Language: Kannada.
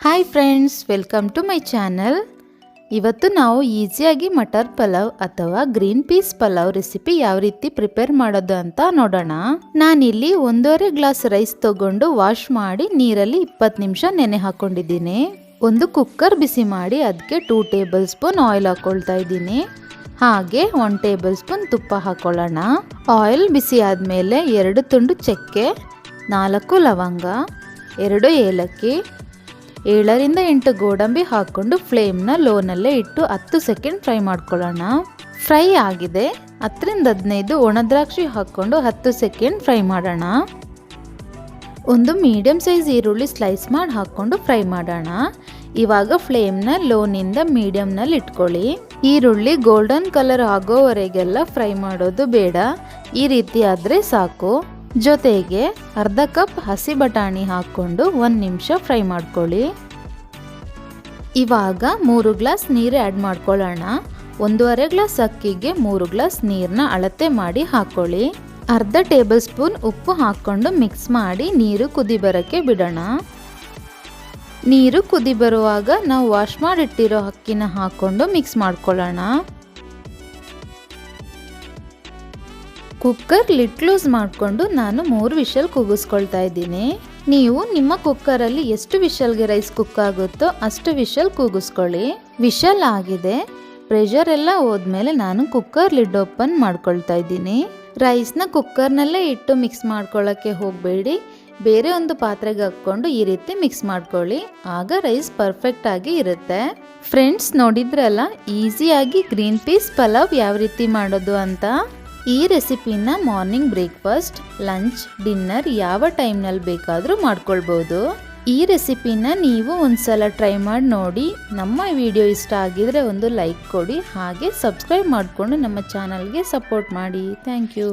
Hi friends, welcome to my channel. ಇವತ್ತು ನಾವು ಈಸಿಯಾಗಿ ಮಟರ್ ಪಲಾವ್ ಅಥವಾ ಗ್ರೀನ್ ಪೀಸ್ ಪಲಾವ್ ರೆಸಿಪಿ ಯಾವ ರೀತಿ ಪ್ರಿಪೇರ್ ಮಾಡೋದು ಅಂತ ನೋಡೋಣ. ನಾನಿಲ್ಲಿ 1.5 ಗ್ಲಾಸ್ ರೈಸ್ ತಗೊಂಡು ವಾಶ್ ಮಾಡಿ ನೀರಲ್ಲಿ 20 ನಿಮಿಷ ನೆನೆ ಹಾಕೊಂಡಿದ್ದೀನಿ. ಒಂದು ಕುಕ್ಕರ್ ಬಿಸಿ ಮಾಡಿ ಅದಕ್ಕೆ 2 ಟೇಬಲ್ ಸ್ಪೂನ್ ಆಯಿಲ್ ಹಾಕೊಳ್ತಾ ಇದ್ದೀನಿ. ಹಾಗೆ 1 ಟೇಬಲ್ ಸ್ಪೂನ್ ತುಪ್ಪ ಹಾಕೊಳ್ಳೋಣ. ಆಯಿಲ್ ಬಿಸಿ ಆದಮೇಲೆ 2 ತುಂಡು ಚಕ್ಕೆ, 4 ಲವಂಗ, 2 ಏಲಕ್ಕಿ, 7ರಿಂದ 8 ಗೋಡಂಬಿ ಹಾಕ್ಕೊಂಡು ಫ್ಲೇಮ್ನ ಲೋನಲ್ಲೇ ಇಟ್ಟು 10 ಸೆಕೆಂಡ್ ಫ್ರೈ ಮಾಡ್ಕೊಳ್ಳೋಣ. ಫ್ರೈ ಆಗಿದೆ. 10ರಿಂದ 15 ಒಣದ್ರಾಕ್ಷಿ ಹಾಕ್ಕೊಂಡು 10 ಸೆಕೆಂಡ್ ಫ್ರೈ ಮಾಡೋಣ. ಒಂದು ಮೀಡಿಯಂ ಸೈಜ್ ಈರುಳ್ಳಿ ಸ್ಲೈಸ್ ಮಾಡಿ ಹಾಕ್ಕೊಂಡು ಫ್ರೈ ಮಾಡೋಣ. ಇವಾಗ ಫ್ಲೇಮ್ನ ಲೋನಿಂದ ಮೀಡಿಯಂನಲ್ಲಿ ಇಟ್ಕೊಳ್ಳಿ. ಈರುಳ್ಳಿ ಗೋಲ್ಡನ್ ಕಲರ್ ಆಗೋವರೆಗೆಲ್ಲ ಫ್ರೈ ಮಾಡೋದು ಬೇಡ, ಈ ರೀತಿ ಆದರೆ ಸಾಕು. ಜೊತೆಗೆ ಅರ್ಧ ಕಪ್ ಹಸಿ ಬಟಾಣಿ ಹಾಕ್ಕೊಂಡು 1 ನಿಮಿಷ ಫ್ರೈ ಮಾಡ್ಕೊಳ್ಳಿ. ಇವಾಗ 3 ಗ್ಲಾಸ್ ನೀರು ಆ್ಯಡ್ ಮಾಡ್ಕೊಳ್ಳೋಣ. 1.5 ಗ್ಲಾಸ್ ಅಕ್ಕಿಗೆ 3 ಗ್ಲಾಸ್ ನೀರನ್ನ ಅಳತೆ ಮಾಡಿ ಹಾಕ್ಕೊಳ್ಳಿ. ಅರ್ಧ ಟೇಬಲ್ ಸ್ಪೂನ್ ಉಪ್ಪು ಹಾಕ್ಕೊಂಡು ಮಿಕ್ಸ್ ಮಾಡಿ ನೀರು ಕುದಿ ಬರೋಕ್ಕೆ ಬಿಡೋಣ. ನೀರು ಕುದಿ ಬರುವಾಗ ನಾವು ವಾಶ್ ಮಾಡಿಟ್ಟಿರೋ ಅಕ್ಕಿನ ಹಾಕ್ಕೊಂಡು ಮಿಕ್ಸ್ ಮಾಡ್ಕೊಳ್ಳೋಣ. ಕುಕ್ಕರ್ ಲಿಡ್ ಕ್ಲೋಸ್ ಮಾಡಿಕೊಂಡು ನಾನು 3 ವಿಷಲ್ ಕೂಗಿಸ್ಕೊಳ್ತಾ ಇದ್ದೀನಿ. ನೀವು ನಿಮ್ಮ ಕುಕ್ಕರಲ್ಲಿ ಎಷ್ಟು ವಿಷಲ್ಗೆ ರೈಸ್ ಕುಕ್ ಆಗುತ್ತೋ ಅಷ್ಟು ವಿಷಲ್ ಕೂಗಿಸ್ಕೊಳ್ಳಿ. ವಿಷಲ್ ಆಗಿದೆ. ಪ್ರೆಷರ್ ಎಲ್ಲ ಹೋದ್ಮೇಲೆ ನಾನು ಕುಕ್ಕರ್ ಲಿಡ್ ಓಪನ್ ಮಾಡ್ಕೊಳ್ತಾ ಇದ್ದೀನಿ. ರೈಸ್ನ ಕುಕ್ಕರ್ನಲ್ಲೇ ಇಟ್ಟು ಮಿಕ್ಸ್ ಮಾಡ್ಕೊಳ್ಳೋಕ್ಕೆ ಹೋಗಬೇಡಿ. ಬೇರೆ ಒಂದು ಪಾತ್ರೆಗೆ ಹಾಕ್ಕೊಂಡು ಈ ರೀತಿ ಮಿಕ್ಸ್ ಮಾಡ್ಕೊಳ್ಳಿ. ಆಗ ರೈಸ್ ಪರ್ಫೆಕ್ಟ್ ಆಗಿ ಇರುತ್ತೆ. ಫ್ರೆಂಡ್ಸ್, ನೋಡಿದ್ರಲ್ಲ ಈಸಿಯಾಗಿ ಗ್ರೀನ್ ಪೀಸ್ ಪಲಾವ್ ಯಾವ ರೀತಿ ಮಾಡೋದು ಅಂತ. ಈ ರೆಸಿಪಿನ ಮಾರ್ನಿಂಗ್ ಬ್ರೇಕ್ಫಾಸ್ಟ್, ಲಂಚ್, ಡಿನ್ನರ್ ಯಾವ ಟೈಮ್ನಲ್ಲಿ ಬೇಕಾದರೂ ಮಾಡ್ಕೊಳ್ಬೋದು. ಈ ರೆಸಿಪಿನ ನೀವು ಒಂದ್ಸಲ ಟ್ರೈ ಮಾಡಿ ನೋಡಿ. ನಮ್ಮ ವಿಡಿಯೋ ಇಷ್ಟ ಆಗಿದ್ರೆ ಒಂದು ಲೈಕ್ ಕೊಡಿ. ಹಾಗೆ ಸಬ್ಸ್ಕ್ರೈಬ್ ಮಾಡಿಕೊಂಡು ನಮ್ಮ ಚಾನಲ್ಗೆ ಸಪೋರ್ಟ್ ಮಾಡಿ. Thank you.